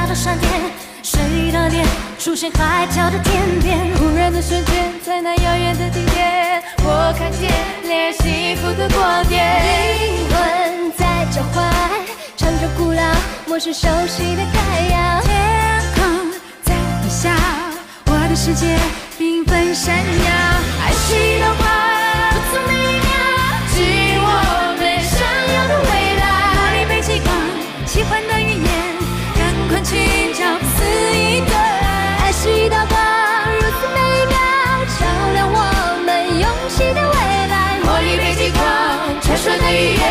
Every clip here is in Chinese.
到闪电，谁的脸出现海角的天边？忽然的瞬间，在那遥远的地点，我看见恋人幸福的光点。灵魂在召唤，唱着古老、陌生、熟悉的歌谣。天空在微笑，我的世界缤纷闪耀。爱是一道光，如此美妙，指引我们想要的未来。茉莉被激光，喜欢的语言，赶快寻找不思议的爱。爱是一道光，如此美妙，照亮我们勇气的未来。茉莉被激光，传说的语言，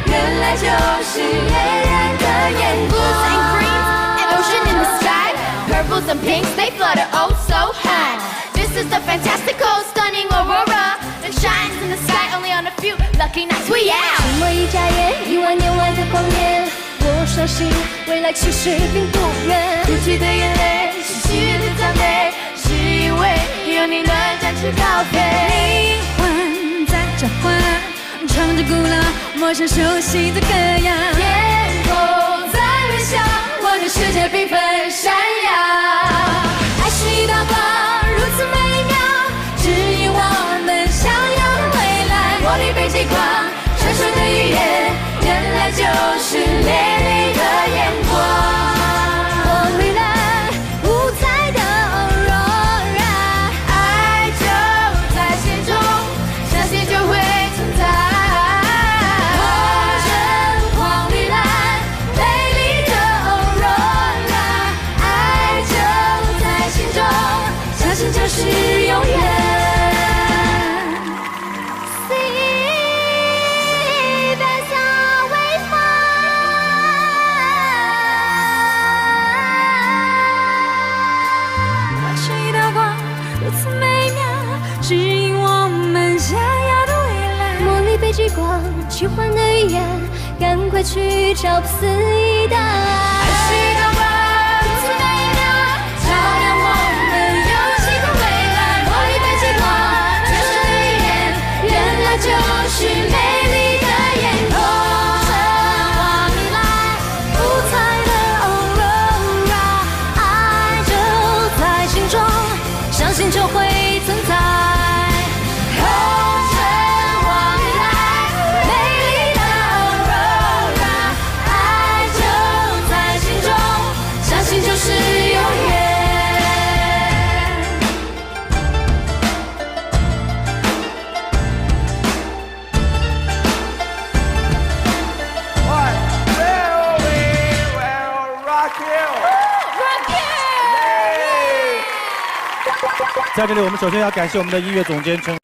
原来就是恋人的眼光。Blues and greens, an ocean in the sky. Purples and pinks, they flutter oh so high. This is the fantastical, stunning aurora that shines in the sky only on a few lucky nights. We out. 沉默一眨眼，1万年外的光年，我相信未来其实并不远。哭泣的眼泪，唏嘘的赞美，是因为有你能展翅高飞。灵魂在召唤，唱着古老、陌生、熟悉的歌谣。天空在微笑，我的世界缤纷闪耀。爱是一道光，如此美妙，指引我们想要的未来。茉莉被激光，传说的语言，原来就是恋人的眼光。我蔚蓝五彩的 aurora， 爱就在心中，相信就会存在。红橙黄绿蓝，美丽的 aurora， 爱就在心中，相信就是永远。如此美妙，指引我们想要的未来。茉莉被激光，奇幻的语言，赶快去找不思议的爱。爱是一道光，如此美妙，照亮我们勇气的未来。茉莉被激光，传说的语言，原来就是美丽的眼光。画你来，五彩的 aurora， 爱就在心中。相信就会存在。红橙黄绿蓝，美丽的 aurora， 爱就在心中，相信就是永远。在这里，我们首先要感谢我们的音乐总监陈。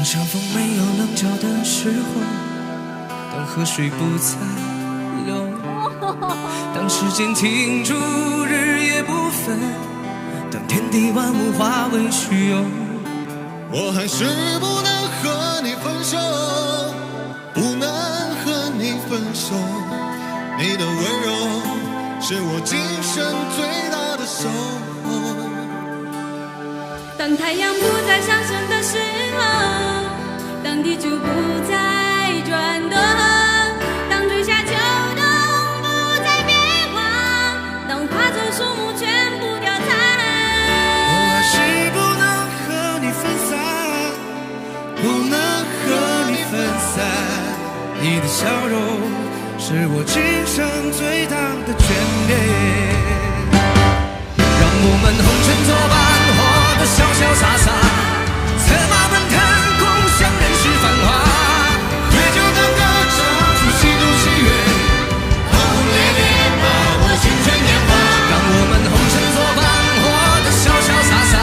相逢没有棱角的时候，当河水不再流，当时间停住，日夜不分，当天地万物化为虚有，我还是不能和你分手，不能和你分手。你的温柔是我今生最大的守候。当太阳不再上升的时候，当地球不再转动，当春夏秋冬不再变化，当花草树木全部凋残，我还是不能和你分散，不能和你分散。你的笑容是我今生最大的眷恋。让我们红尘作伴，活得潇潇洒洒，策马奔腾，共享人世繁华。对酒当歌，唱出喜怒喜悦，轰轰烈烈，把握青春年华。让我们红尘作伴，活得潇潇洒洒，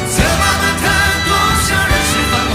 策马奔腾，共享人世繁华。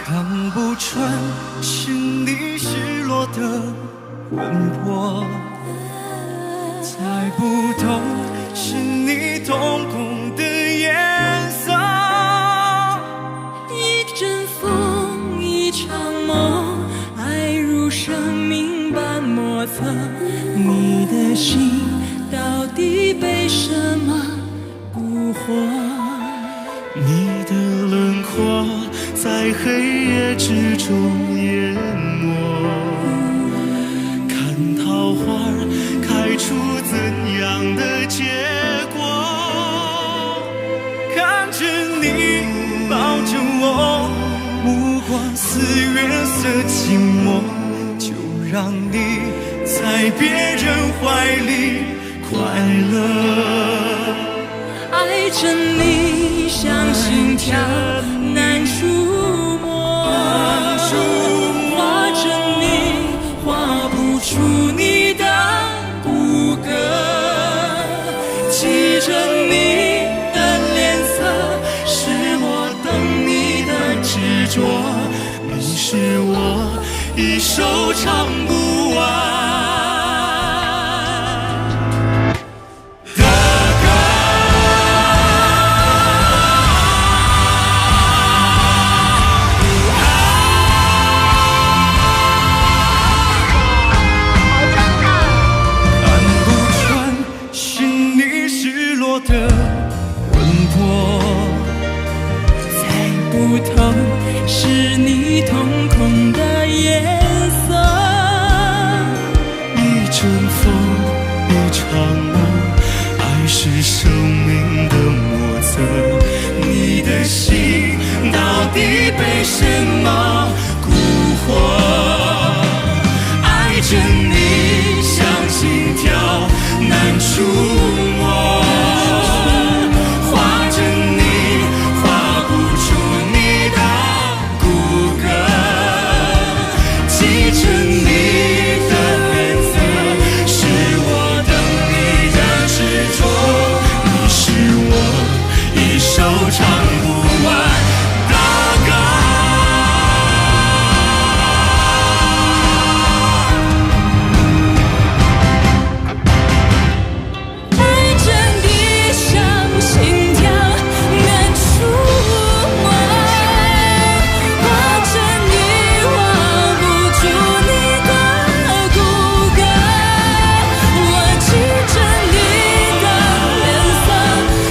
看不穿心里失落的魂魄，猜不透是你瞳孔的颜色。一阵风，一场梦，爱如生命般莫测。你的心到底被什么蛊惑？你的轮廓在黑夜之中淹没，看桃花开出怎样的结果？看着你抱着我，目光似月色静默，就让你在别人怀里快乐。爱着你像心跳难触摸，画着你画不出你的骨骼，记着你的脸色，是我等你的执着，你是我一首唱不完。的魂魄，猜不透是你瞳孔的颜色。一阵风，一场梦，爱是生命的莫测。你的心到底被什么蛊惑？爱着你像心跳难触摸。唱不完的歌，爱着你像心跳难触摸，画着你画不出你的骨骼，我记着你的脸色，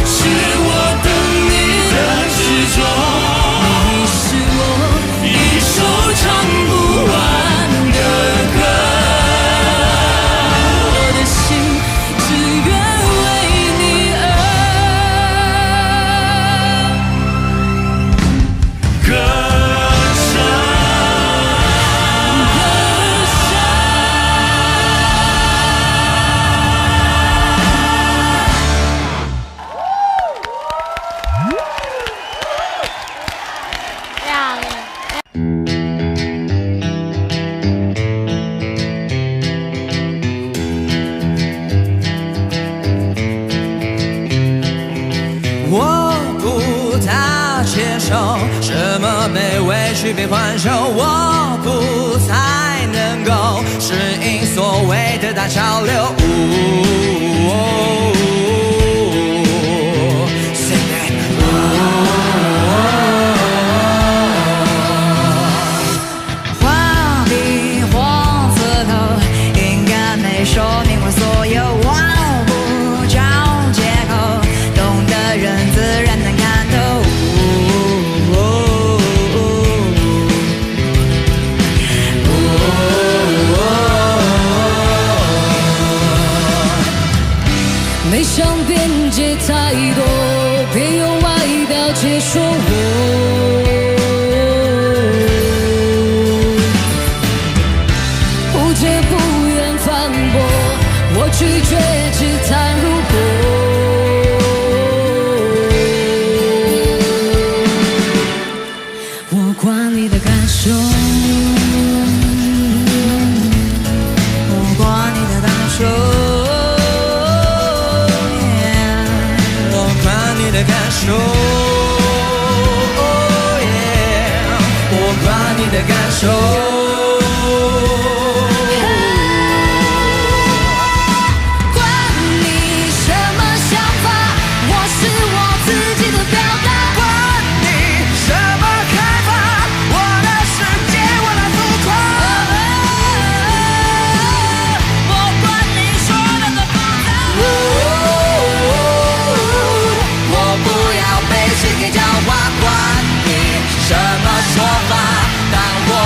是我的执着，你是我一首唱不完的歌，我的心只愿为你而歌唱。我不太接受什么被委屈被还手，我不太能够适应所谓的大潮流。画笔黄色头，应该没说明我所有，我不找借口，懂的人自然能看透。没想辩解太多，别用外表解说我。不解不愿反驳，我拒绝只谈如果。我管你的感受，我管你的感受。我管你的感受。手。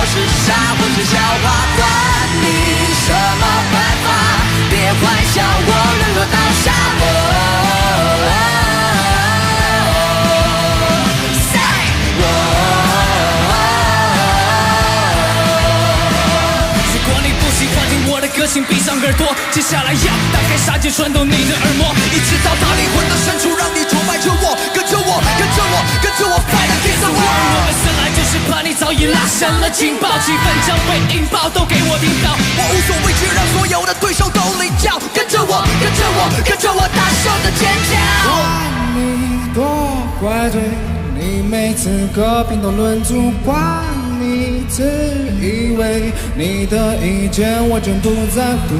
是傻或是笑话，管你什么办法，别幻想我沦落到沙漠。如果你不喜欢听我的歌，请闭上耳朵。接下来要打开杀戒，穿透你的耳膜，一直到达灵魂的深处，让你崇拜着我，跟着我，跟着我，跟着我 ，fight against the world。我们生来就是叛逆，早已拉响了警报，气氛将被引爆，都给我听到。我无所畏惧，让所有的对手都领教，跟着我，跟着我，跟着我大声的尖叫。管你多怪罪，你没资格评头论足，管你自以为你的意见我全不在乎。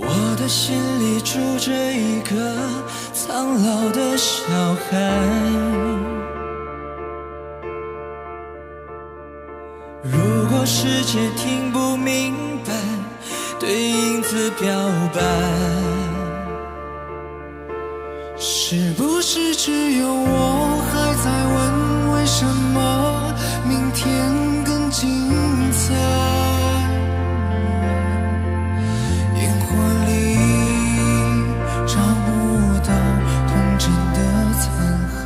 我的心里住着一个苍老的小孩，如果世界听不明白，对影子表白，是不是只有我还在问为什么明天更精彩？烟火里找不到童真的残骸，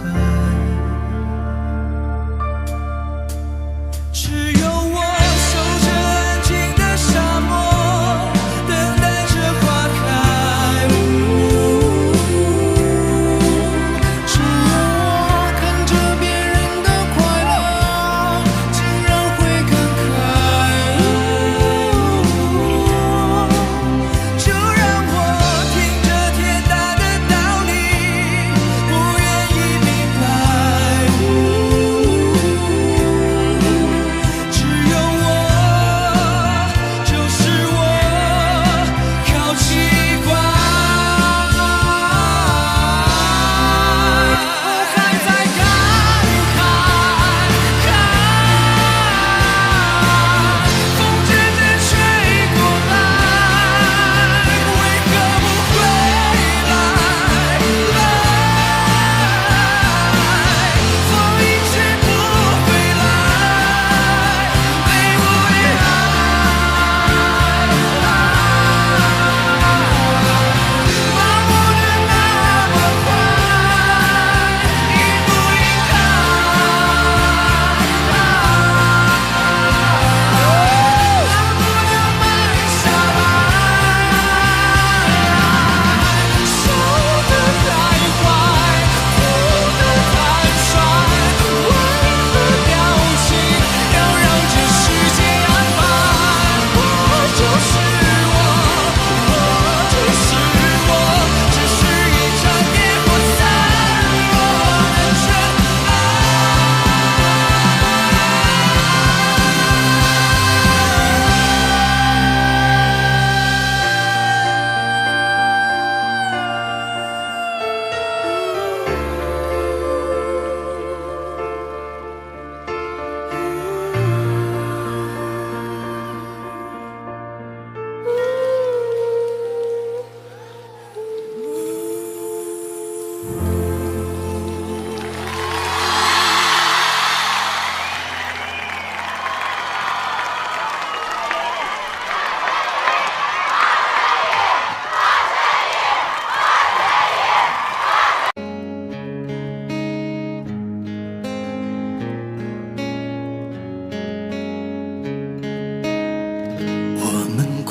只有我守着安静的沙漠，等待着花开。只有我看着别人的快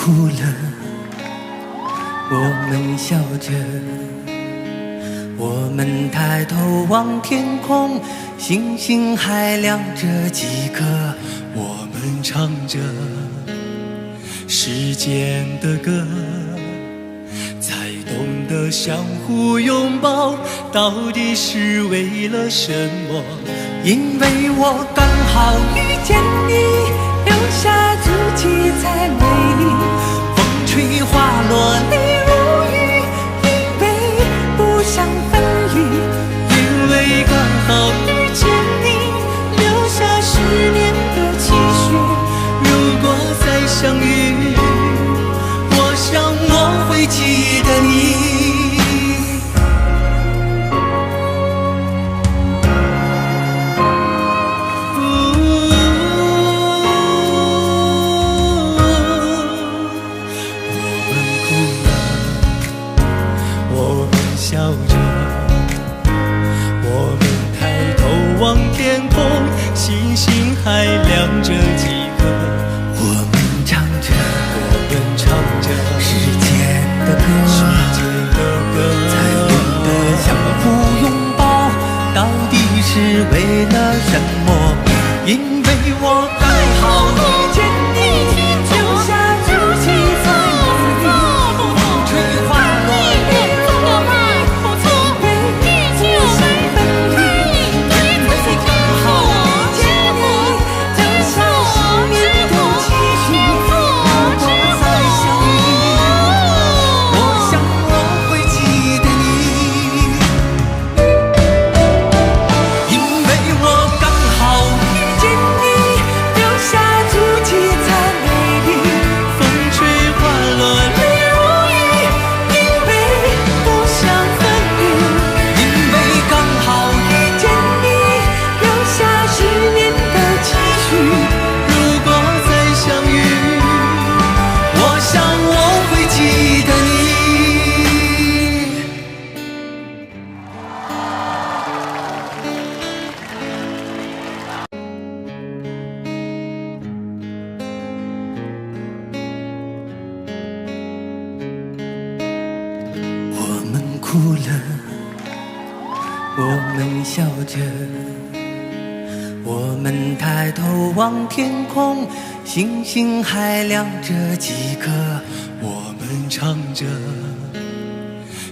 哭了，我们笑着，我们抬头望天空，星星还亮着几颗，我们唱着时间的歌，才懂得相互拥抱到底是为了什么。因为我刚好遇见你，留下足迹才美丽，风吹花落泪如雨，因为不想分离。因为刚好遇见你，留下10年的期许，如果再相遇，我想我会记得你。笑着，我们抬头望天空，星星还亮着几颗。我们唱着，世间的歌，才懂得相互拥抱到底是为了什么。因为我刚好遇见你，留下足迹在美丽，风吹花落泪如雨，哭了，我们笑着，我们抬头望天空，星星还亮着几颗。我们唱着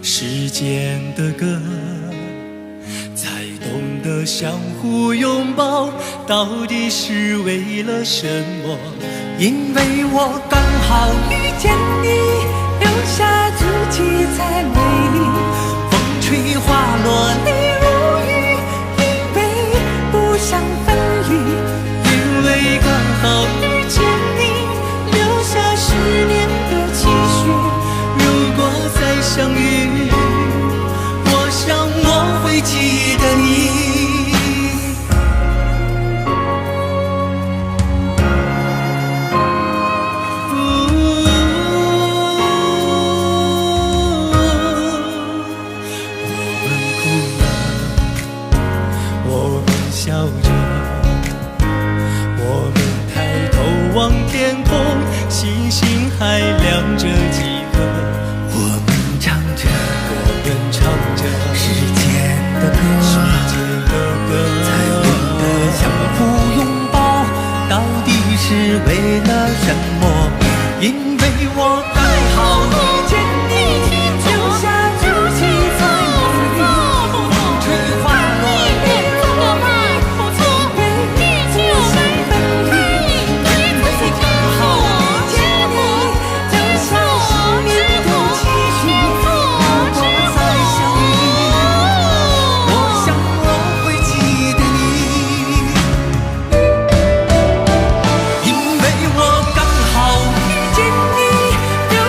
时间的歌，才懂得相互拥抱到底是为了什么。因为我刚好遇见你，留下足迹才美丽，风吹花落泪如雨，因为不想分离。因为刚好遇见你，留下10年的期许，如果再相遇，我想我会记得你。笑着，我们抬头望天空，星星还亮着几颗。我们唱着，世间的歌，才懂得相互拥抱到底是为了什么。因为我刚好遇见你，留下足迹在美丽，风吹花落泪如雨。留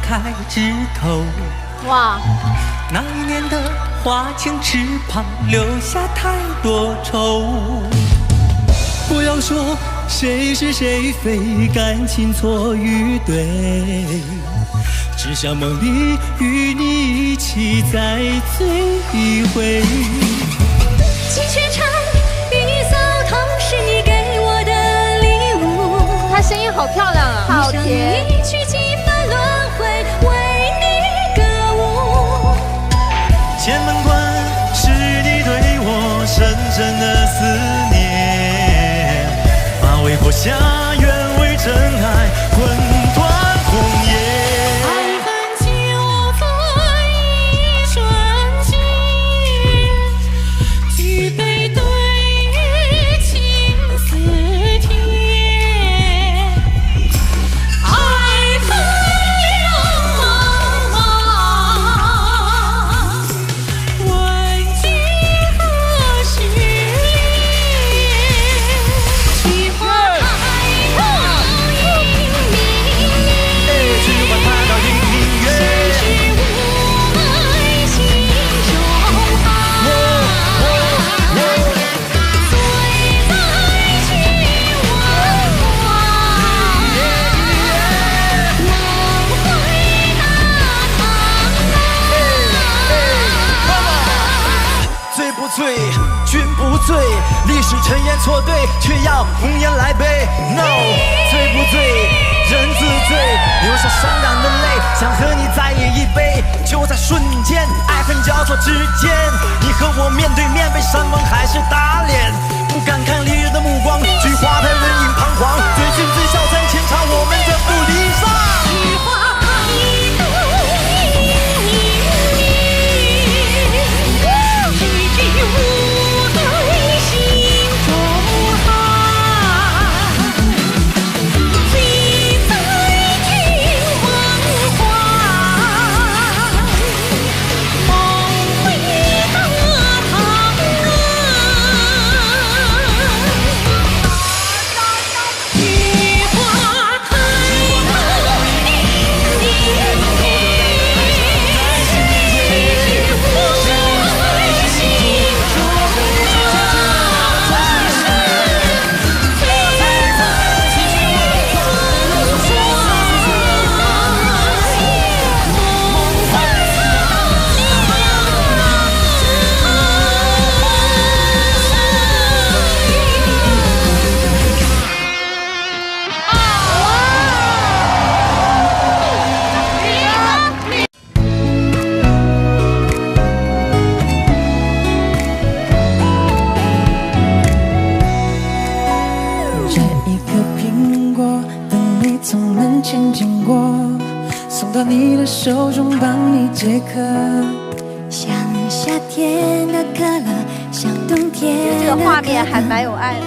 开枝头。哇！那一年的花青池旁留下太多愁。不要说谁是谁非，感情错与对，只想梦里与你一起再醉一回。继续唱与你扫痛是你给我的礼物。她声音好漂亮啊，好甜。一曲几番轮回，为你歌舞。剑门关是你对我深深的思念，马嵬坡下愿为真爱魂断红颜。爱恨就分一瞬间，举杯对月情似天。爱恨两茫茫，问君何时莲？菊花开到迎明月，菊花开到迎明月。谁知我爱心中寒。醉在君文华，梦回大唐。醉不醉，君不醉，历史陈言错对，却要红颜来背。No， 醉不醉，人自醉，流下伤感的泪，想和你再饮一杯。就在瞬间，爱恨交错之间，你和我面对面，被山盟海誓打脸。不敢看离人的目光，菊花台人影彷徨，醉君子笑三千场，我们这不离殇。菊花开到迎明月，谁知我爱心中寒。醉在君文华，梦回大唐。菊花开到迎明月，谁知我爱心中寒。醉在君文华，梦回这一颗苹果，等你从门前经过，送到你的手中，帮你解渴。像夏天的可乐，像冬天的这个画面还可可蛮有爱的。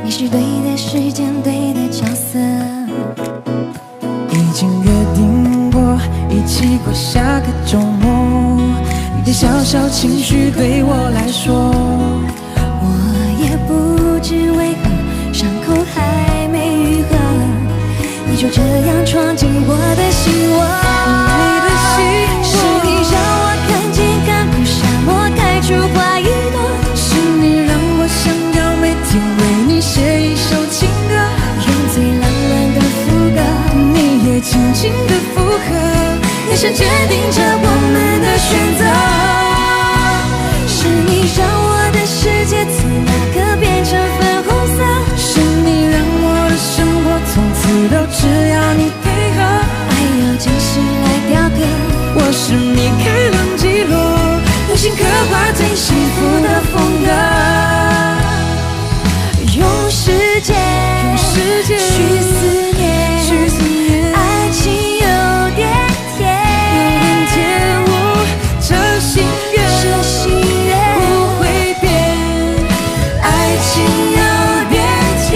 你是对的时间，对的角色。已经约定过，一起过下个周末。你的小小情绪对我来说，我也不知为何伤口还没愈合，你就这样闯进我的心窝。你的心是你让我看见干枯沙漠开出花一朵，是你让我想要每天为你写一首情歌，用最浪漫的副歌，你也轻轻的附和，眼神决定着我们的选择。是你让我的世界从那个变成粉红色，是你让我的生活从此都只要你配合，爱要精心来雕刻，我是你开朗记录，用心刻画最幸福的风格。用时间去思念，去思念，爱情有点甜，这心愿不会变，爱情有点甜。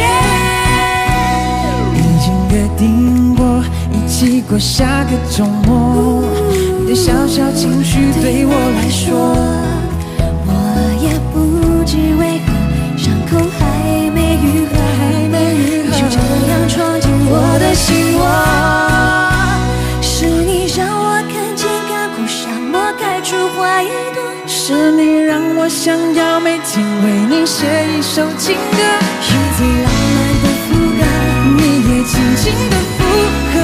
已经约定过，一起过下个周末。你的小小情绪对我来说，我也不知为何伤口还没愈合，你就这样闯进我的心窝。是你让太多。是你让我想要每天为你写一首情歌，用最浪漫的副歌，你也轻轻的附和，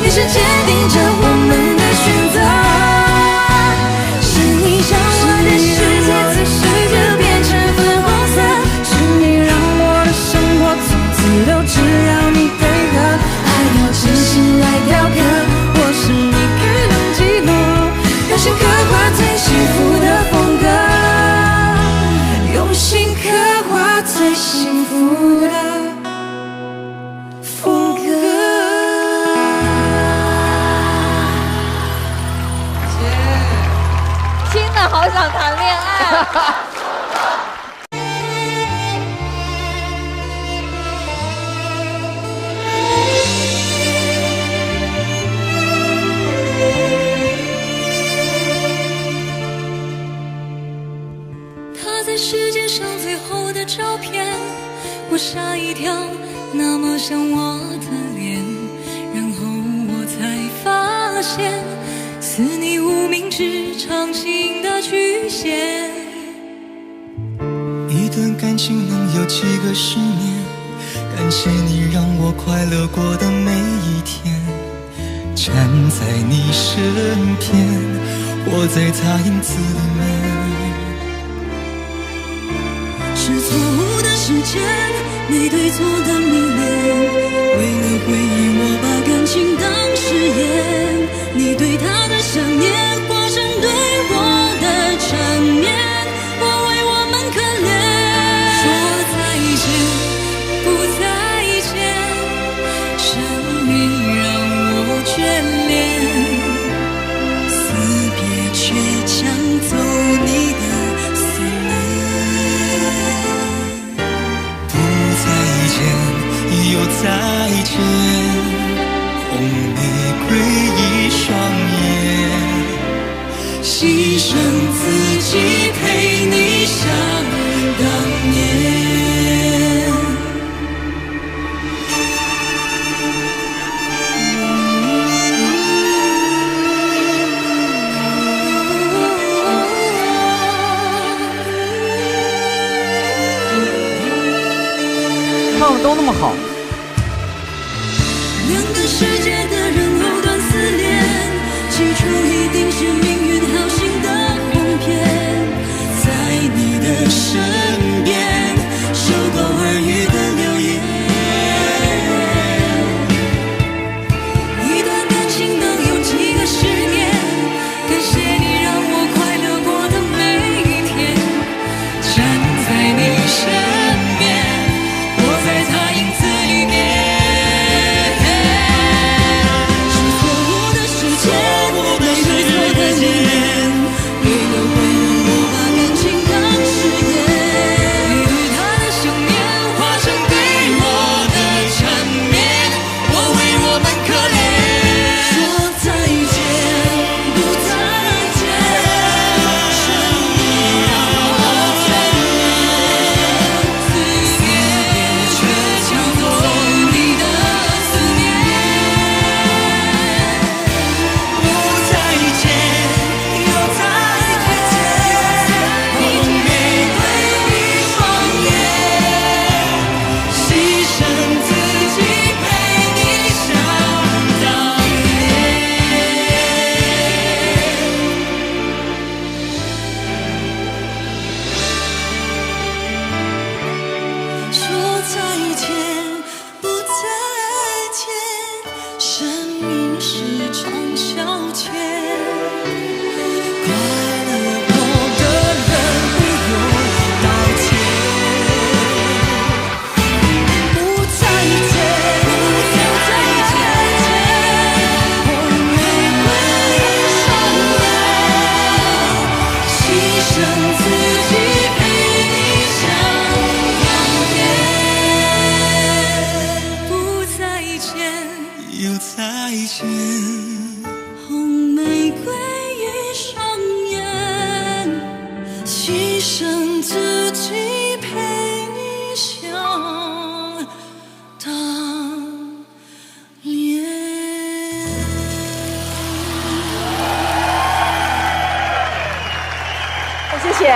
你是坚定着我们的选择。是你让我的世界此时就变成粉红色，是你让我的生活从此都只要你配合，爱要真心来雕刻，我是你可能寂寞，用心刻画最幸福的风格，用心刻画最幸福的风格。听了好想谈恋爱。他在世界上最后的照片，我吓一跳，那么像我的脸，然后我才发现是你无名指长情的曲线。一段感情能有几个10年，感谢你让我快乐过的每一天，站在你身边，活在他影子里面。是错误的时间，没对错的迷恋，为了回忆我把感情当誓言，你对他的想念化成对我的缠绵，我为我们可怜。说再见不再见，生命让我眷恋，死别却抢走你的思念。又再见，红玫瑰一双眼，牺牲自己陪你想当年。唱的都那么好。两个世界的人藕断丝连，起初一定是命运好心的哄骗，在你的身边收购耳语的流言。一段感情能有几个10年，感谢你让我快乐过的每一天，站在你身边，我在他影子里面。谢谢，谢谢。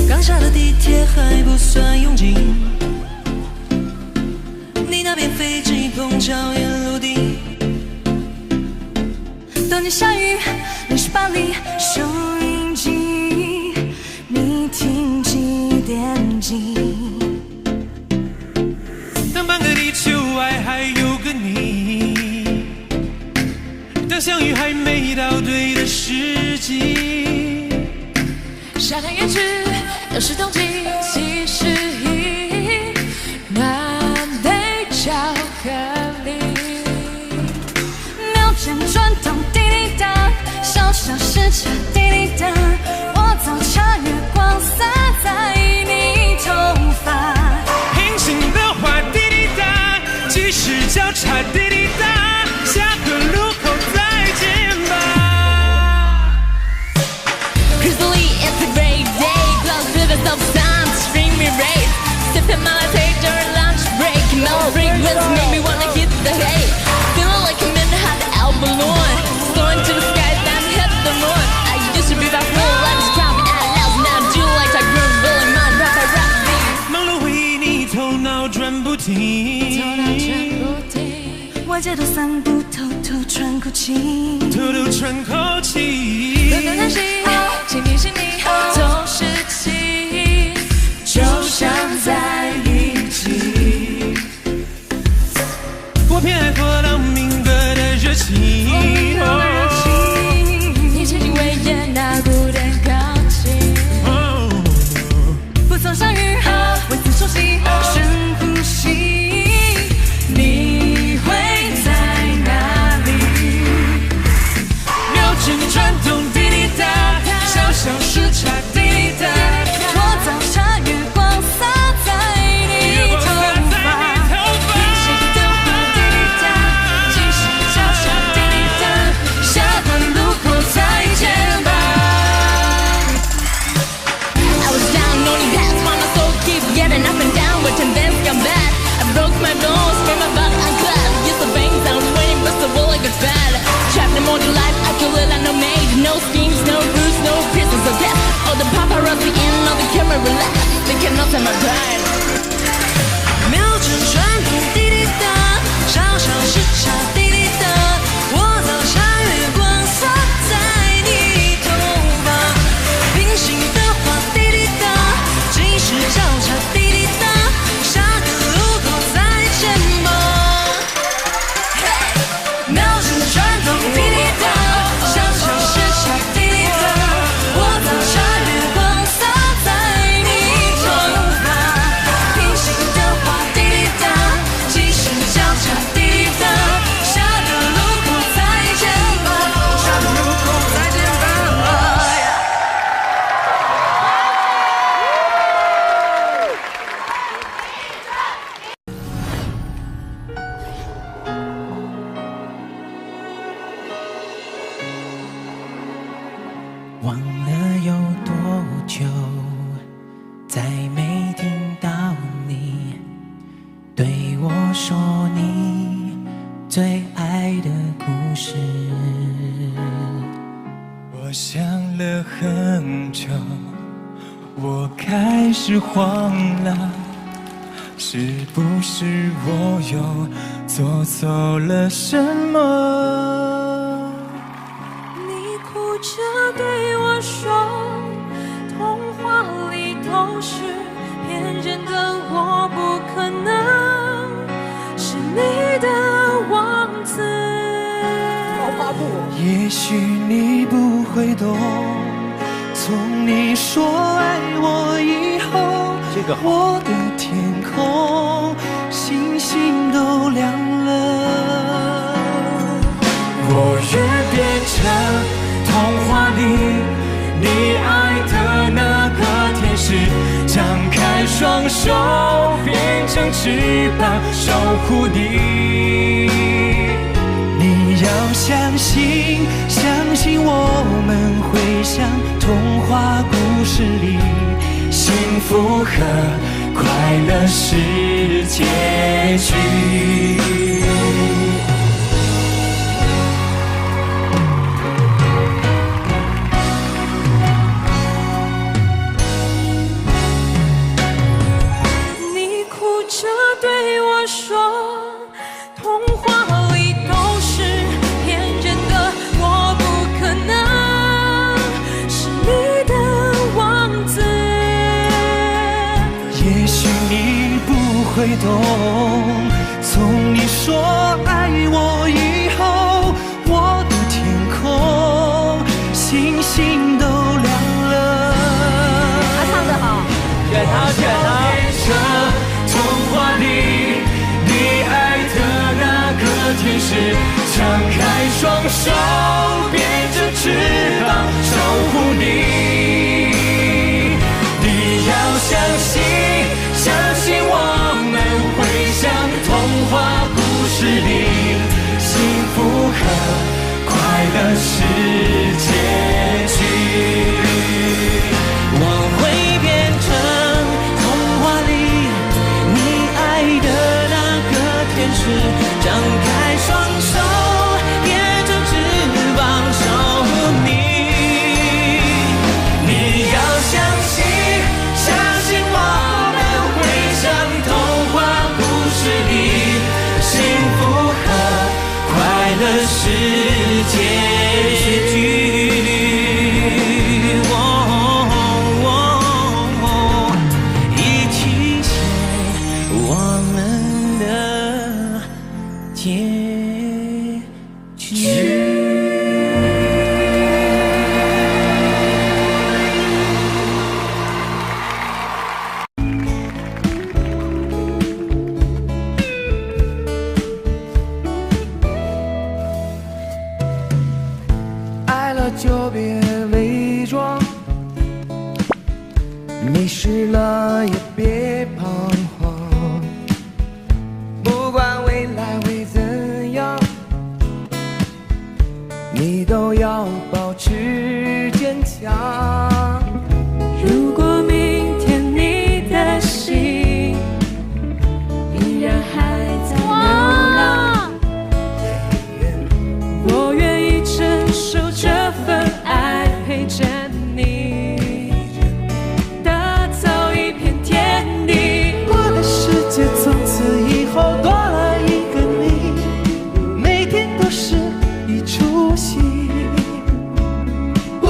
刚下了地铁还不算拥挤，你那边飞机碰巧也落地。当年下雨，08里收音机，你听几点几？当半个地球外还有个你，当相遇还没到对的时机。夏天远去，又是冬季，其实已南北巧克力。秒针转动，滴滴答，小小时差，滴滴答。我早茶月光洒在你头发，平行的话，滴滴答，即时交叉，滴滴答，下个路口再见吧。Crystalline, it's a great day. Close to the stop sign, streamy race. Sipping my latte during lunch break. No fragrance make me wanna hit the hay. Feeling like I'm in a hot air balloon. Soaring to the sky, then hit the moon. I used to be that fool, I just count me out loud. Now I'm due like I grew, rolling my rap, I rap beat. 忙碌回忆，你头脑转不停，外界都散步，偷偷喘口气，偷偷喘口气。短短叹息，请你心里总是情，就像在一起。我偏爱火到明哥的热情，你千金伟业那不敢靠近，不曾相遇，为此熟悉，深呼吸，你会在哪里？秒针转动，滴滴答，小小时差，滴滴答。我早茶月光洒在你头发，平行的话滴滴答，即时交叉滴滴答，下段路口再见吧。I was down, only pass, while my soul keep getting up and down, with tendencies come back. I broke my bones, made my body unclad. Used to bang sound waiting, but the wall like a bad. Trapped in modern life, I feel it like no mage. No schemes, no rules, no prisons of death. All the paparazzi and all the camera relax, they cannot turn my pride. 秒针转动，滴滴答，小小时差，滴滴答。我早茶月光洒在你头发，平行的话，滴滴答，即时交叉，滴滴答，下个路口再见吧。秒针转动，滴滴答，小小时差，滴滴答。我早茶月光洒在你头发，平行的话，滴滴答，即时交叉，滴滴答，下个路口再见吧，下个路口再见吧。忘了有多久，再没听到你对我说你最爱的故事。我想了很久，我开始慌了，是不是我又做错了什么？你哭着对我说，童话里都是骗人的，我不可能是你的王子。也许你不会懂，从你说爱我以后，我的天空星星都亮了。我愿变成童话里你爱的那个天使，张开双手变成翅膀守护你。福和快乐是结局。你哭着对我说，童话里都是骗人的，我不可能是你的王子。也许你不会懂，从你说爱我以后，我的天空星星都亮了。他唱得好，选他。童话里你爱的那个天使，张开双手，变着翅膀守护你。你要相信我们会像童话故事里，幸福和快乐是结局。我会变成童话里你爱的那个天使，张开双手，变成翅膀守护你。你要相信我们会像童话故事里，幸福和快乐是结局。一起写我们的结局。爱了就别伪装，迷失了也别彷徨，不管未来会怎样，你都要保持坚强。如果明天你的心依然还在流浪，我愿意承受这份爱，陪着你，打造一片天地。我的世界从此以后多了一个你，每天都是一出戏。无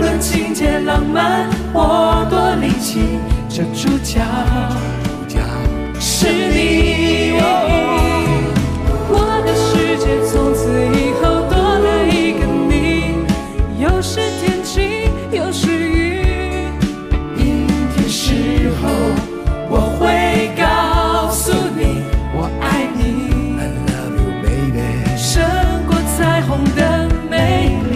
论情节浪漫或多离奇，这主角是你。我的世界从此以后多了一个你，又是天晴又是雨。阴天时候我会告诉你我爱你， I love you baby， 胜过彩虹的美丽。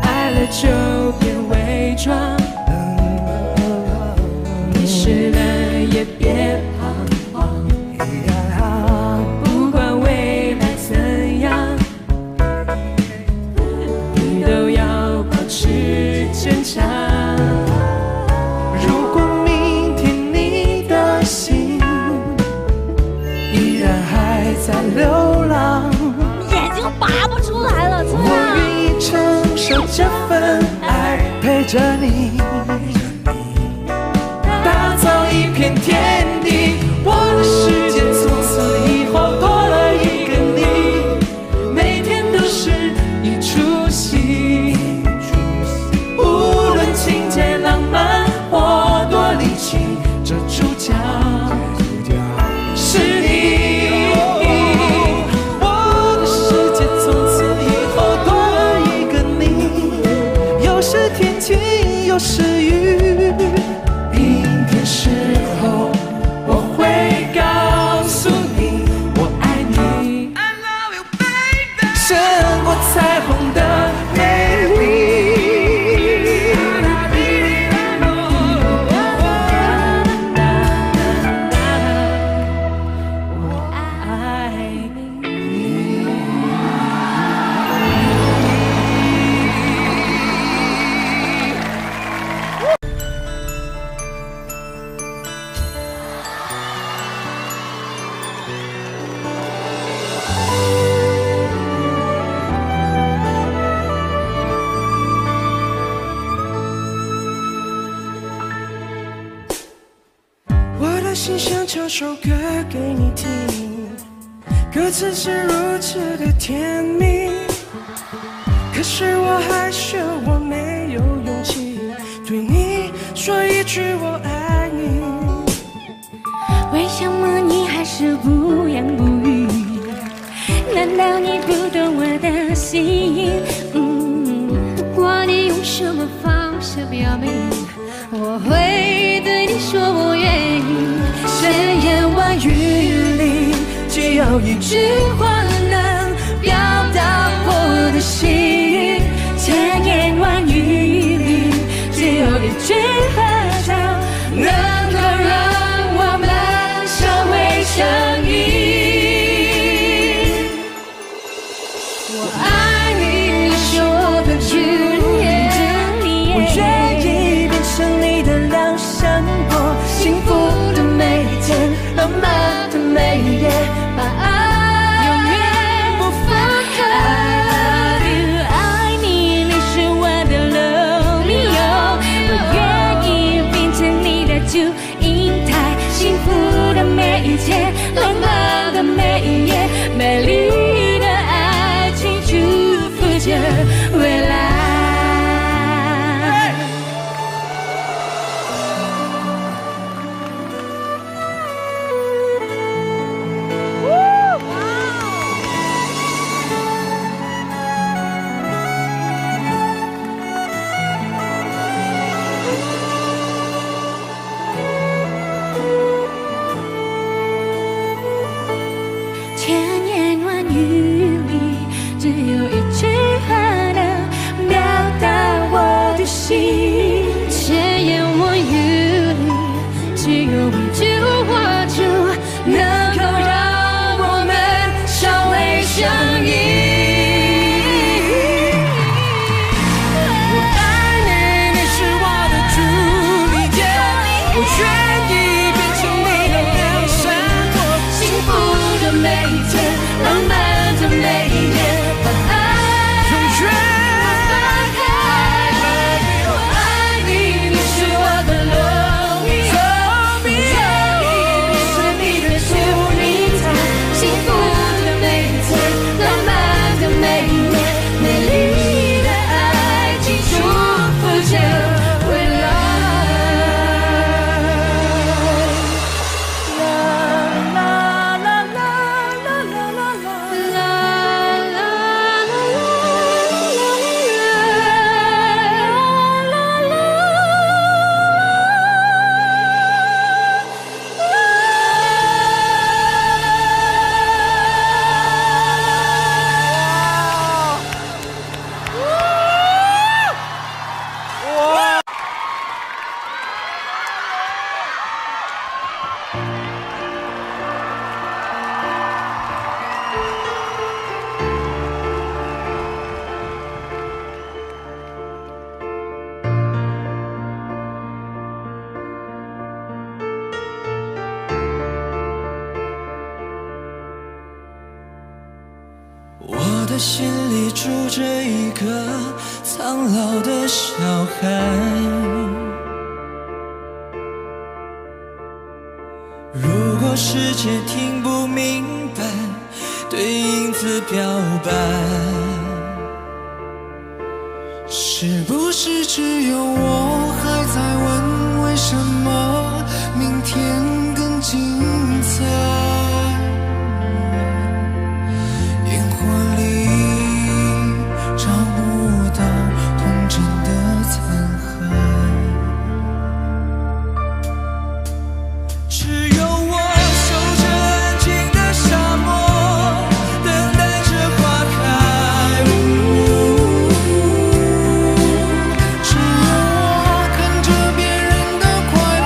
爱了就别伪装，迷失了也别彷徨，不管未来怎样，你都要保持坚强。如果明天你的心依然还在流浪，眼睛拔不出来了，村我长。愿意承受这份爱，陪着你，打造一片天地。我的世界从此以后多了一个你，每天都是一出戏。无论情节浪漫或多离奇，这主角是你。我的世界从此以后多了一个你，又是天晴又是雨。阴天时候我会告诉你我爱你， I love you baby， 胜过彩虹的美丽。这首歌给你听，歌词是如此的甜蜜，可是我害羞，我没有勇气对你说一句我爱你。为什么你还是不言不语？难道你不懂我的心？不管你用什么方式表明，我会对你说我愿意。千言万语里，只有一句话能表达我的心。千言万语里，只有一句话能够让我们相偎相依。我爱你，你是我的主演，我愿意变成你的梁山伯，幸福的每一天，浪漫的每一夜，把爱永远不分开。I love you， 爱你，你是我的理由，我愿意变成你的祝英台，幸福的每一天，浪漫的每一夜，美丽的爱情祝福着未来。千言万语里，只有一句话能表达我的心。千言万语里，只有一句话就能够让我们相偎相依。我爱你，你是我的朱丽叶，我愿意变成你的梁山伯，幸福的每一天，浪漫的每一夜，把爱永远不分开。我爱你，你是我的龙眼，我愿意变成你的祝英台，幸福的每一天，浪漫的每一夜，美丽的爱情祝福着未来。我的心里住着一个苍老的小孩，如果世界听不明白，对影子表白，是不是只有我还在问为什么明天更精彩？烟火里找不到童真的残骸，只有我守着安静的沙漠，等待着花开。只有我看着别人的快乐，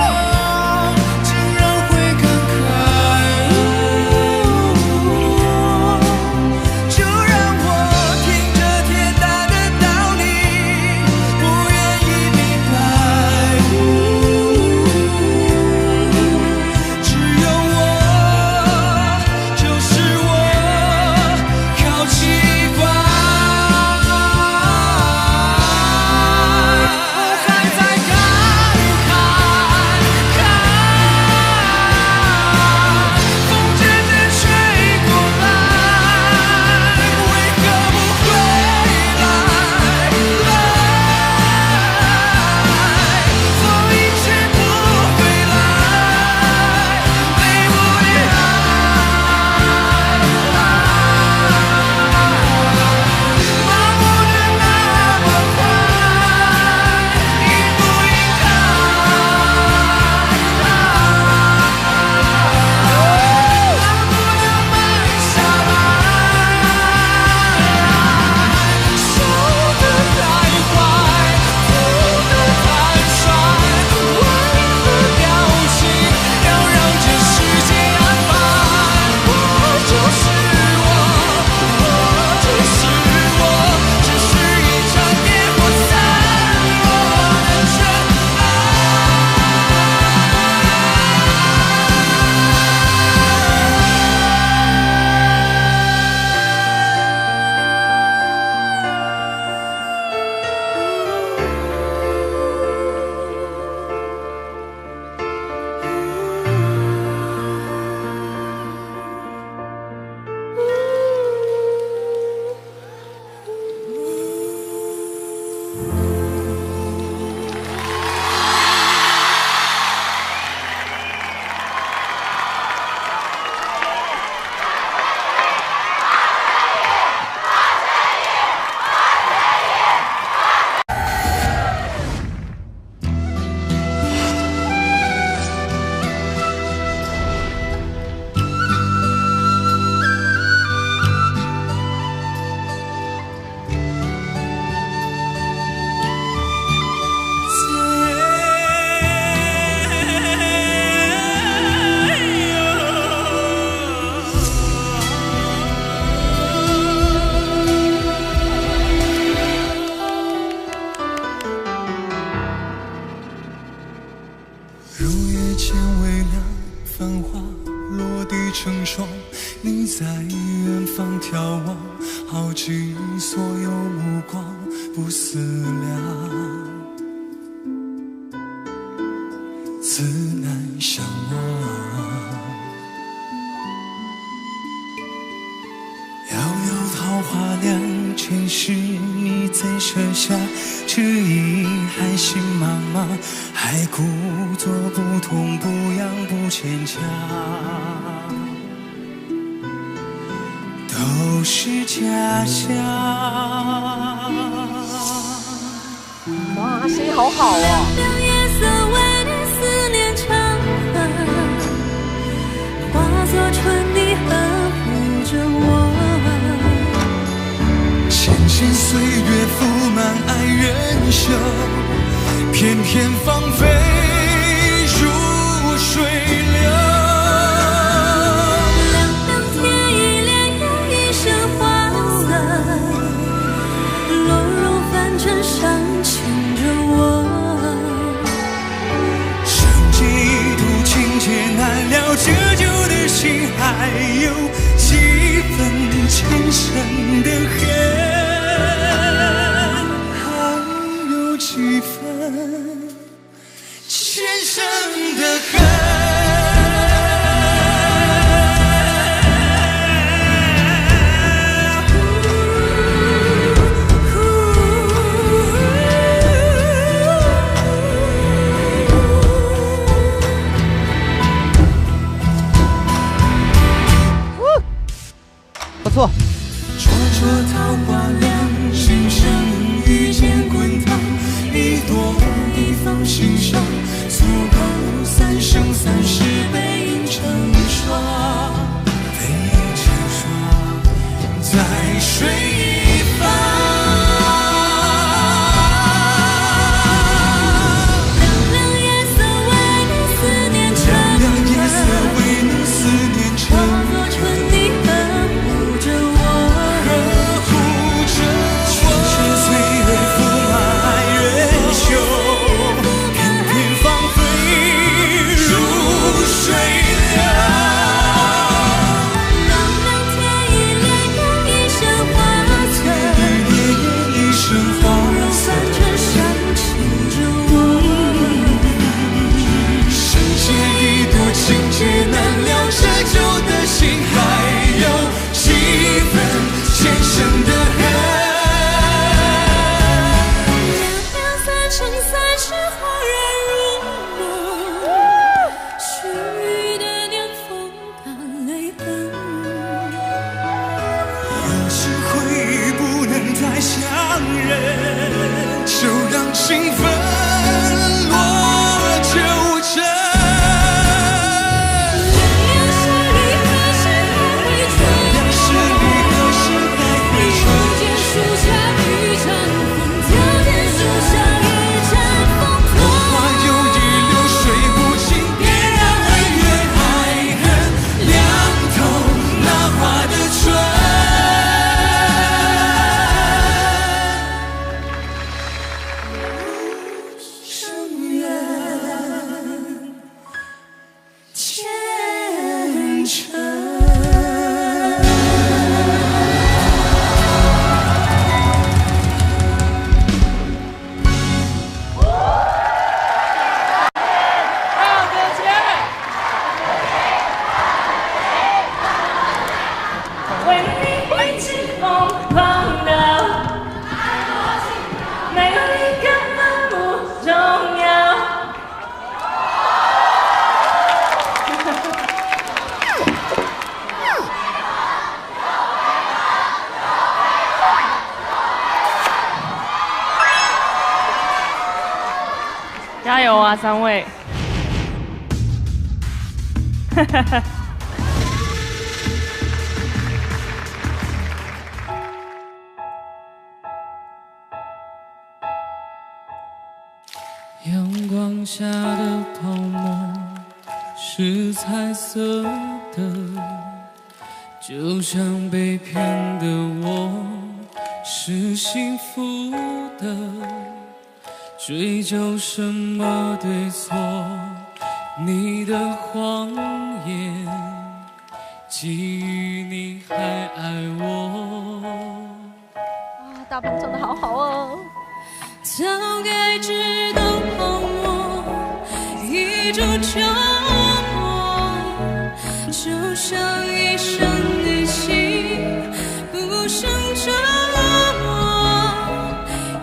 地成双，你在远方眺望，耗尽所有目光，不思量，自难相忘。遥遥桃花凉，前世你怎舍下这一海心茫茫，还故作不痛不痒不牵强，都是假象。哇，声音好好哦！夜色为你思念长河，化作春泥呵护着我。千千岁月覆满爱人袖，片片芳菲如水流。凉凉天意莲有一身花色，落入凡尘伤情着我。生劫一途情劫难了，折旧的心还有几分前生的恨。几分前生的恨。不错。灼灼桃花凉，心上遇见滚烫。一朵一放心上，足够三生三世背影成双，背影成双，在水一方。凉凉夜色为你思念成河，凉凉夜色为你思念成河，化作春泥呵护着我，呵护着我。千千岁月覆满爱人袖，片片芳菲如水流。凉凉天意莲有一身花色，一身花落凡尘伤情着我。生劫一度情劫难了，折旧的心还有几分前生的恨。三生三世恍然如梦，须臾的年风干泪痕。有机会不能再相认，就让情分落九尘。凉是离何时还会春？凉是离何时还会春？条件树下一场风，条件树下一场风。我话有意流水无情，别让恩怨爱恨凉透那花的春。生缘前尘。为你会起风狂的，没有你根本不重要。加油啊，三位！阳光下的泡沫是彩色的，就像被骗的我是幸福的，追究什么对错，你的谎言基于你还爱我。大鹏唱得好好哦。早该知道泡沫一触就破，就像一生的心不胜折磨，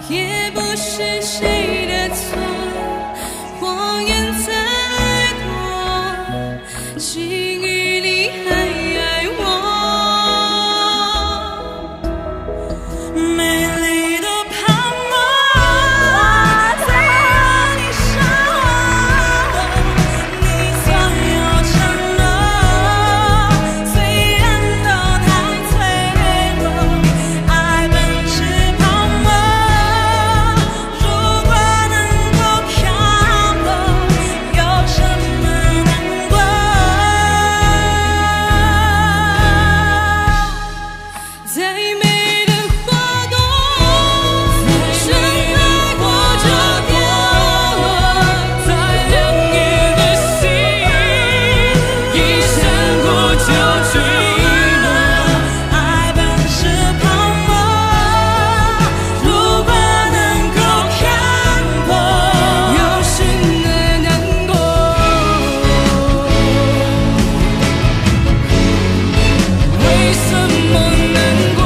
也不是谁的错，谎言再多，基于你还爱我。美丽的泡沫在你身后，你所有承诺虽然都太脆弱，爱本是泡沫，如果能够看破，有什么难过？再美的花朵，盛开过就凋落，再亮眼的星，一闪过就坠落。爱本是泡沫，如果能够看破，有什么难过？为什么难过？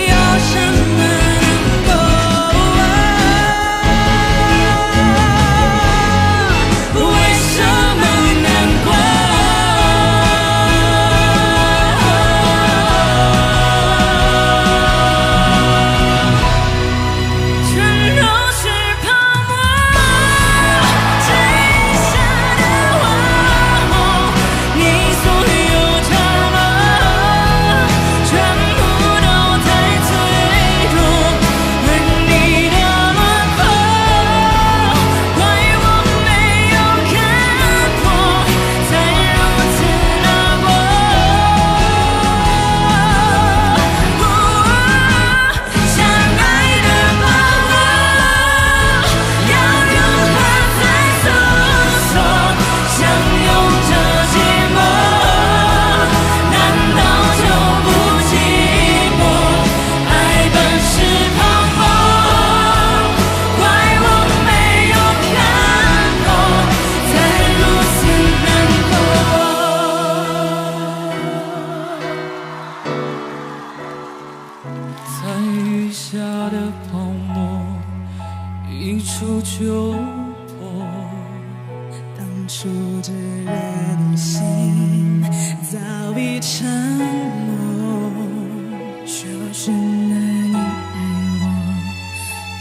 有什么难过？为什么难过？全都是泡沫，这一下的我，你所有承诺，全部都太脆弱，而你的轮廓，怪我没有看破，才如此难过。相爱的泡沫，要如何再诉说？相拥着寂寞，难道就不寂寞？爱本是泡沫，怪我没有看破，才如此难过。在雨下的泡沫，一触就破。当初炙热的心早已沉默，就是那你爱我，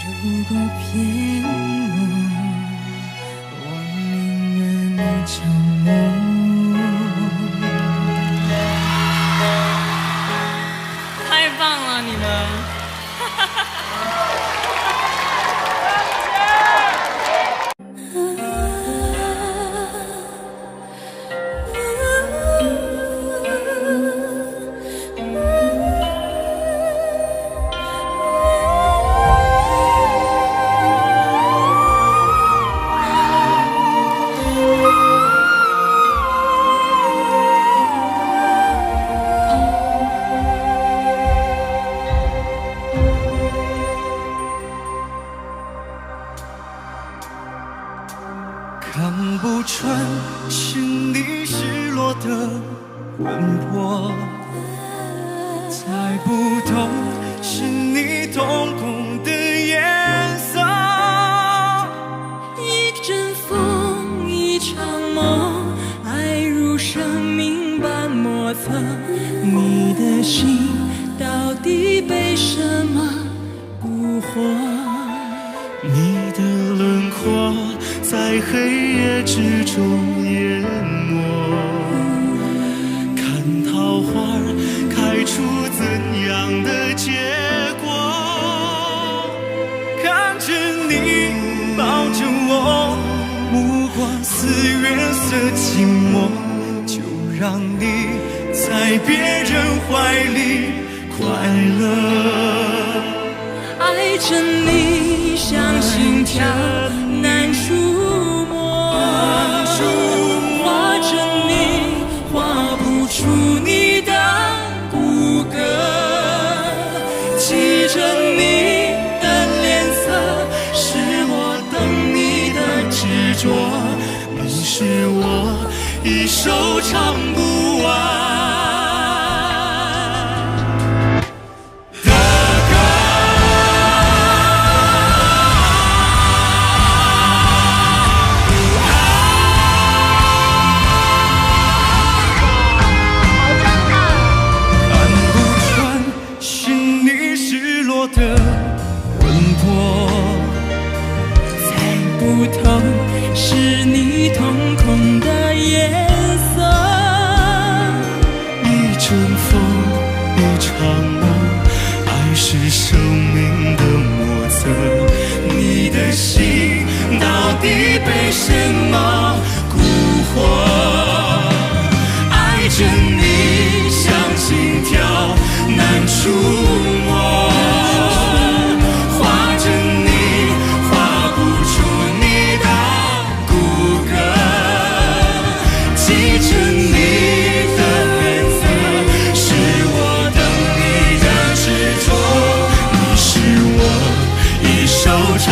如果骗我宁愿你沉默。太棒了，你们！看不穿心底失落的魂魄，猜不透是你瞳孔的颜色。一阵风，一场梦，爱如生命般莫测。你的心到底被什么蛊惑？你的轮廓在黑夜之中淹没，看桃花开出怎样的结果？看着你抱着我，目光似月色寂寞，就让你在别人怀里快乐。爱着你，像心跳难触摸。你是我一首唱不完。的魂魄猜不透，是你瞳孔的颜色。一阵风，一场梦，爱是生命的莫测。你的心到底被什么蛊惑？爱着你像心跳难触摸。想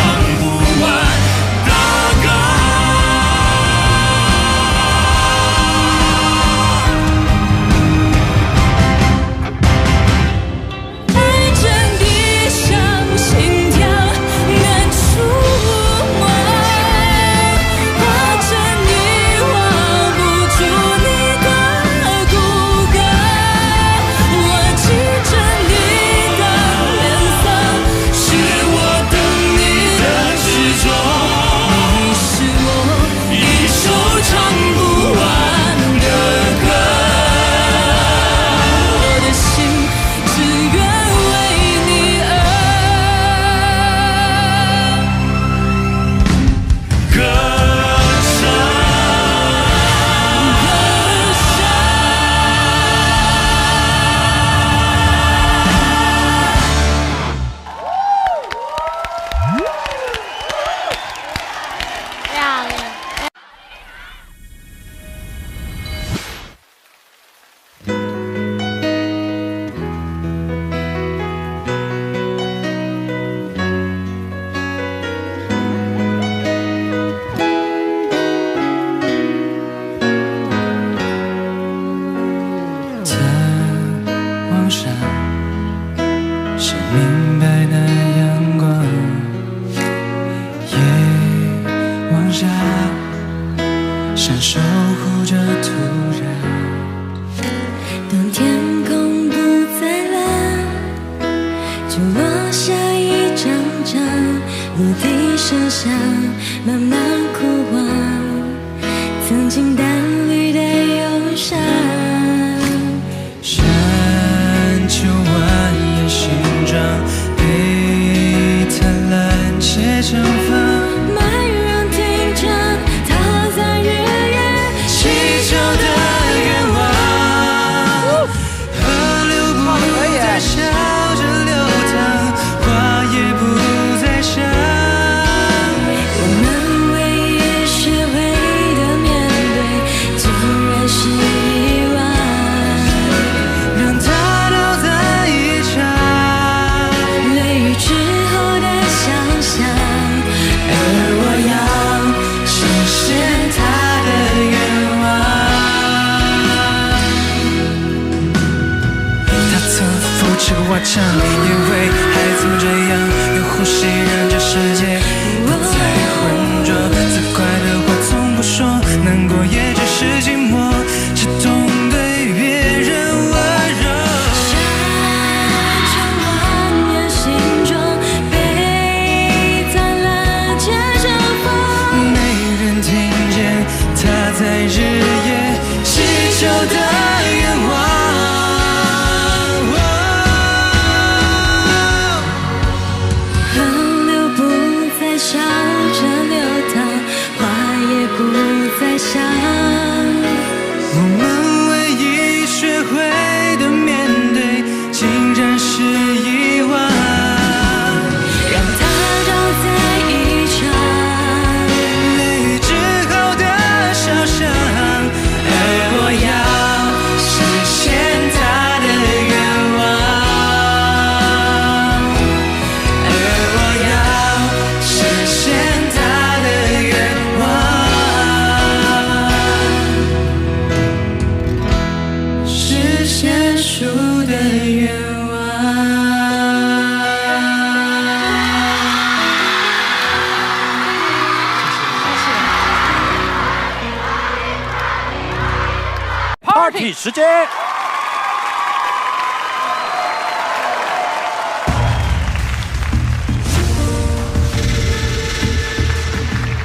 Party 时间。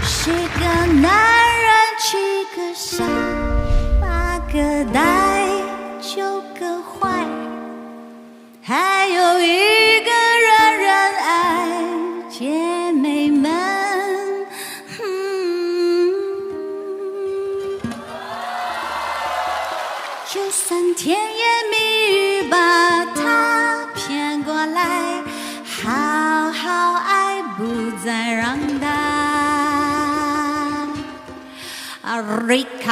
十个男人，7个傻，8个呆，9个坏，还有一个人人爱，姐妹们。就算甜言蜜语把他骗过来，好好爱，不再让他离开。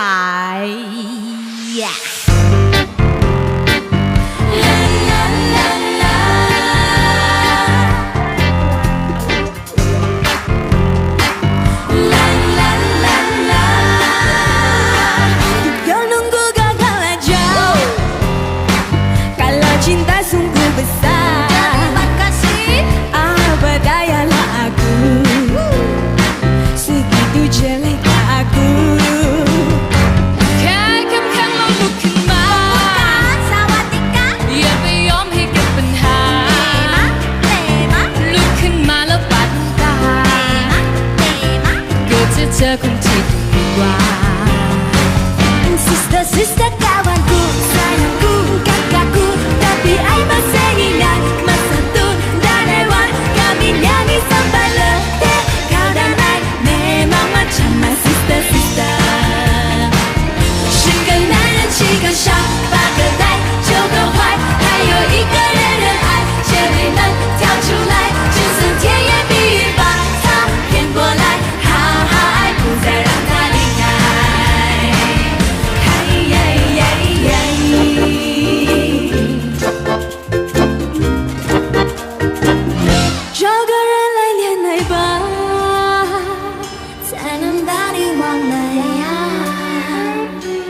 เจอคนที่ดีกว่า Sister sister kawanku sayangku kakakku tapi ai masih ingat masa tu dan hewan kami nyanyi sampai letih kau dan ai memang macam my sister sister 10个男人7个傻8个呆9个坏还有一个人人爱姐妹们跳出来就算甜言蜜语把他骗过来好好爱不再让他离开找个人来恋爱吧才能把你忘了呀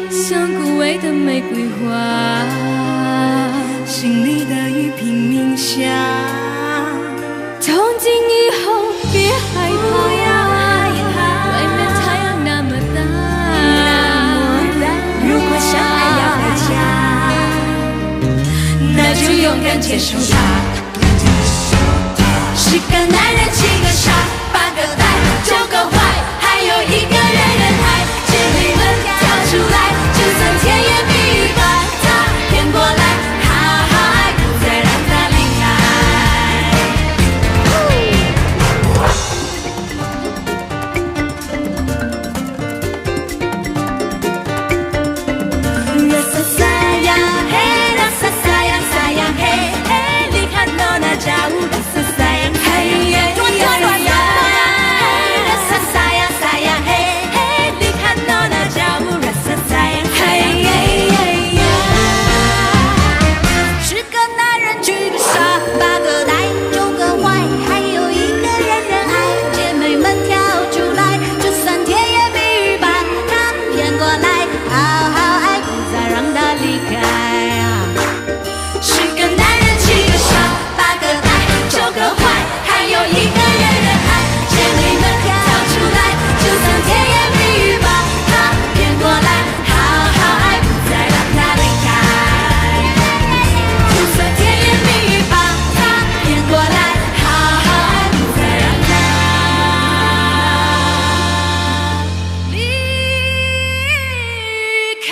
像枯萎的玫瑰花心里的雨拼命下从今以后别害怕外面太阳那么大如果相爱要回家那就勇敢接受它10个男人7个傻8个呆9个坏还有一个人人爱姐妹们跳出来就算甜言蜜语把他骗过来好好爱不再让他离开Rasa sayang hey rasa sayang sayang hey hey lihat nona jauh rasa sayang hey rasa sayang sayang hey hey lihat nona jauh rasa sayang hey 10个男人7个傻8个呆9个坏还有一个人人爱姐妹们跳出来就算甜言蜜语把他骗过来好好爱不再让他离开10个男人7个傻8个呆9个坏还有一个人人爱姐妹们跳出来就算甜言蜜语把他骗过来好好爱不再让他离开就算甜言蜜语把他骗过来好好爱不再让他离开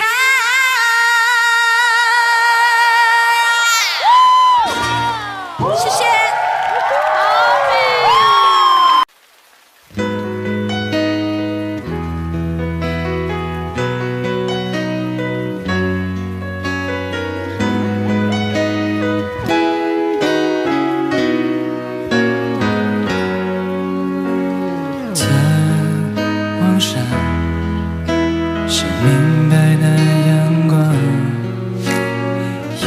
谢谢他望上是明白的阳光，夜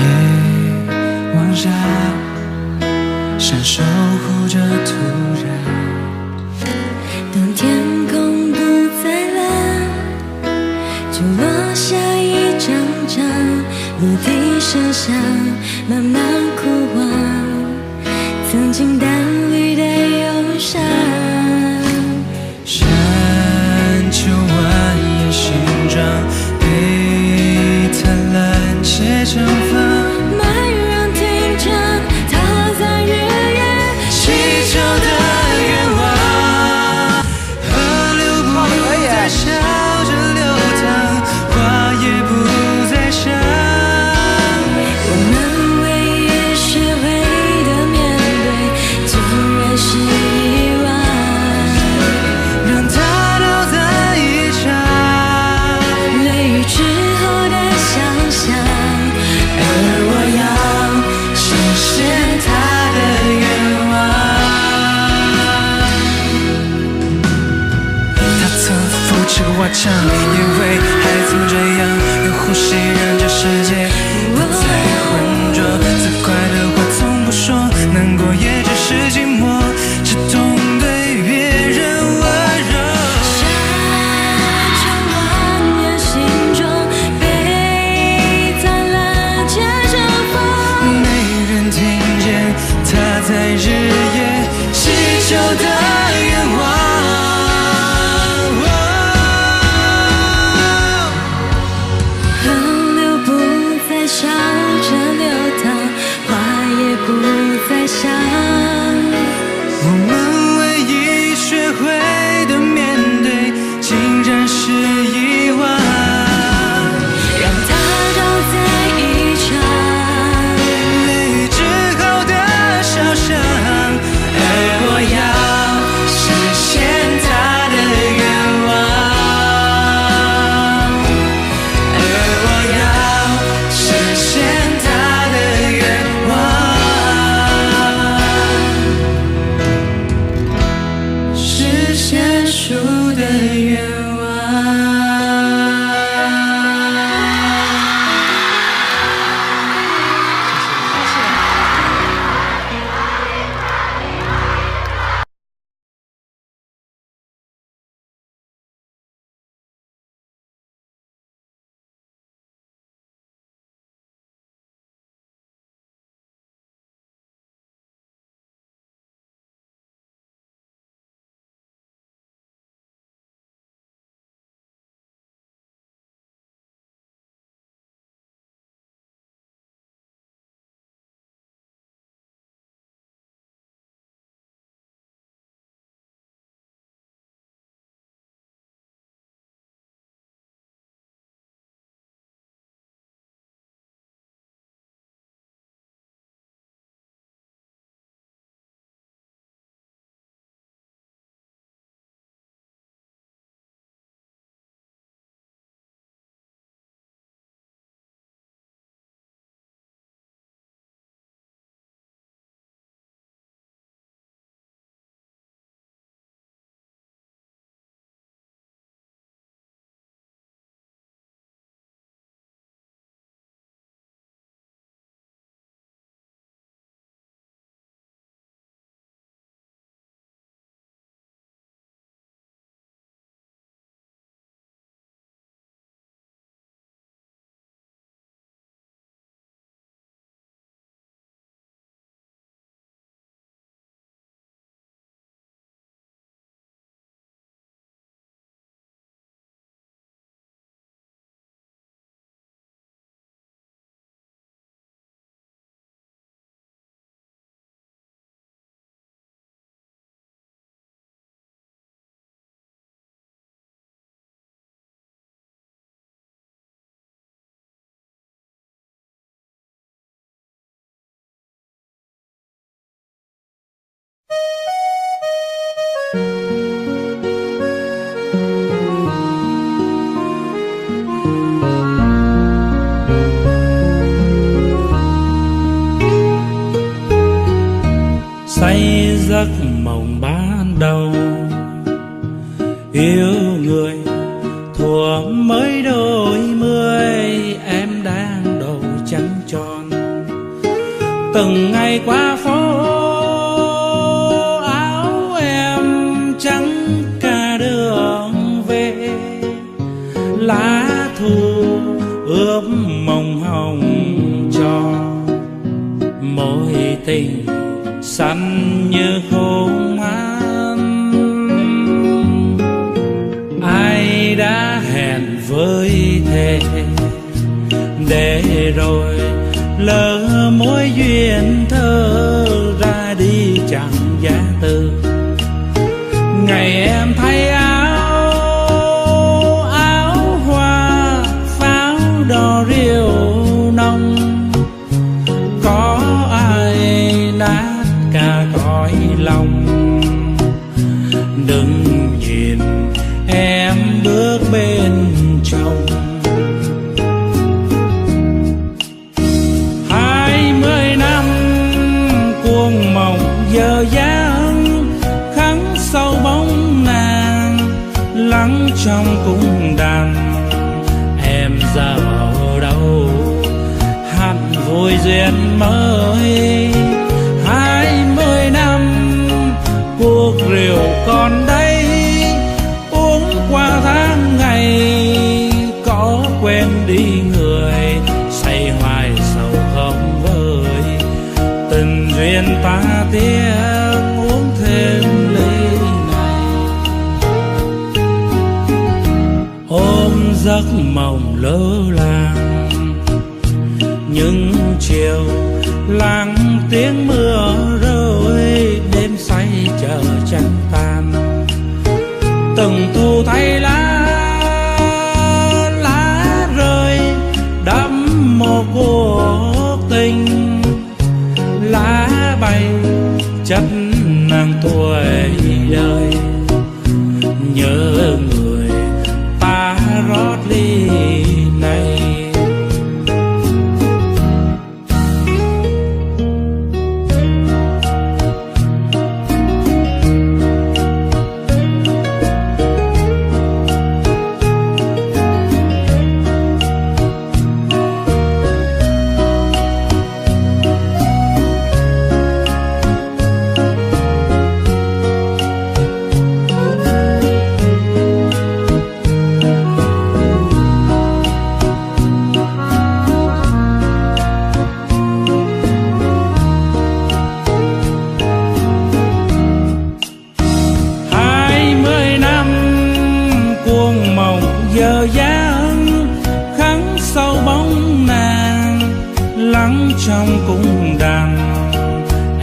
望下闪守护着土壤。当天空不再蓝就落下一张张落地声响慢慢枯黄曾经淡绿的忧伤山丘蜿蜒形状被贪婪怎么这样有呼吸让这世界不再浑浊？最快的话从不说，难过也只是寂寞，只懂对别人温柔。山川蜿蜒心中被灿烂接着风，没人听见他在日夜祈求的愿望。河流不再笑着流淌，花也不再香。我们唯一学会的面对，竟然是遗忘。让它都在一场泪之后的翱翔，而我要实现他的愿望，而我要实现他的愿望，实现树的愿望。say giấc mộng ban đầu, yêu người thuở mới đôi mươi, em đang đầu trắng tròn. Từng ngày qua phố áo em trắng cả đường về, lá thu ướp mộng hồng cho mối tình xanh như khôn an. Ai đã hẹn với thề để rồi lỡ mối duyên thơ ra đi chẳng giá từ. Ngày em thay áo hoa pháo đỏ rượu nồng, có ai nát cả cõi lòng. Đừng nhìn em bước bên trong, 20 năm cuồng mộng dở dang, khắc sâu bóng nàng lắng trong cung đàn. duyên mới. 20 năm cuộc rượu còn đây, uống qua tháng ngày có quên đi người, say hoài sầu không vơi. Tình duyên ta tiếc uống thêm ly này, ôm giấc mộng lơ làng. Những chiều lặng tiếng mưa rơi, đêm say chờ trăng tan. Từng thu thay lá rơi đẫm mồ cuộc tình. Lá bay chất nàng tuổi đời, nhớ người ta rót ly này. Giờ dáng khắc sâu bóng nàng, lắng trong cung đàn.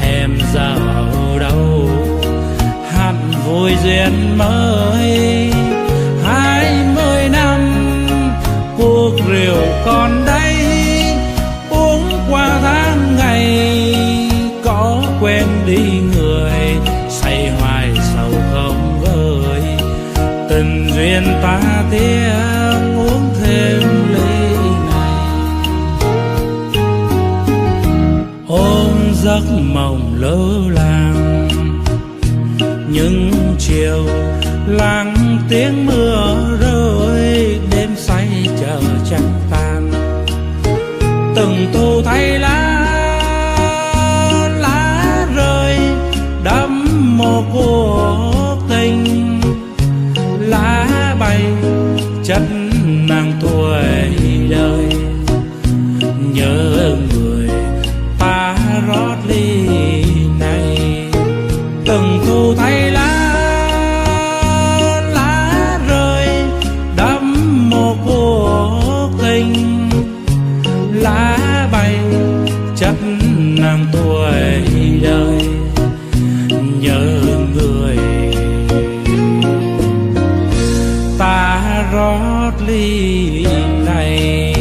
Em giờ ở đâu hát vui duyên mới. 20 năm cuộc rượu còn đây, uống qua tháng ngày có quên đi người, say hoài sầu không vơi. Tình duyên ta tiếc uống thêm ly này, ôm giấc mộng lơ làng. Những chiều lặng tiếng mưa rơi, đêm say chờ trăng tan. Từng thu thay lá rơi đẫm mồ cuộc tình. Lá bay chất nàng tuổi đời, nhớ người ta rót ly này. Từng thu thay lá rơi đẫm mồ cuộc tình. Lá bay chất nàng tuổi đời, nhớ người ta rót ly này.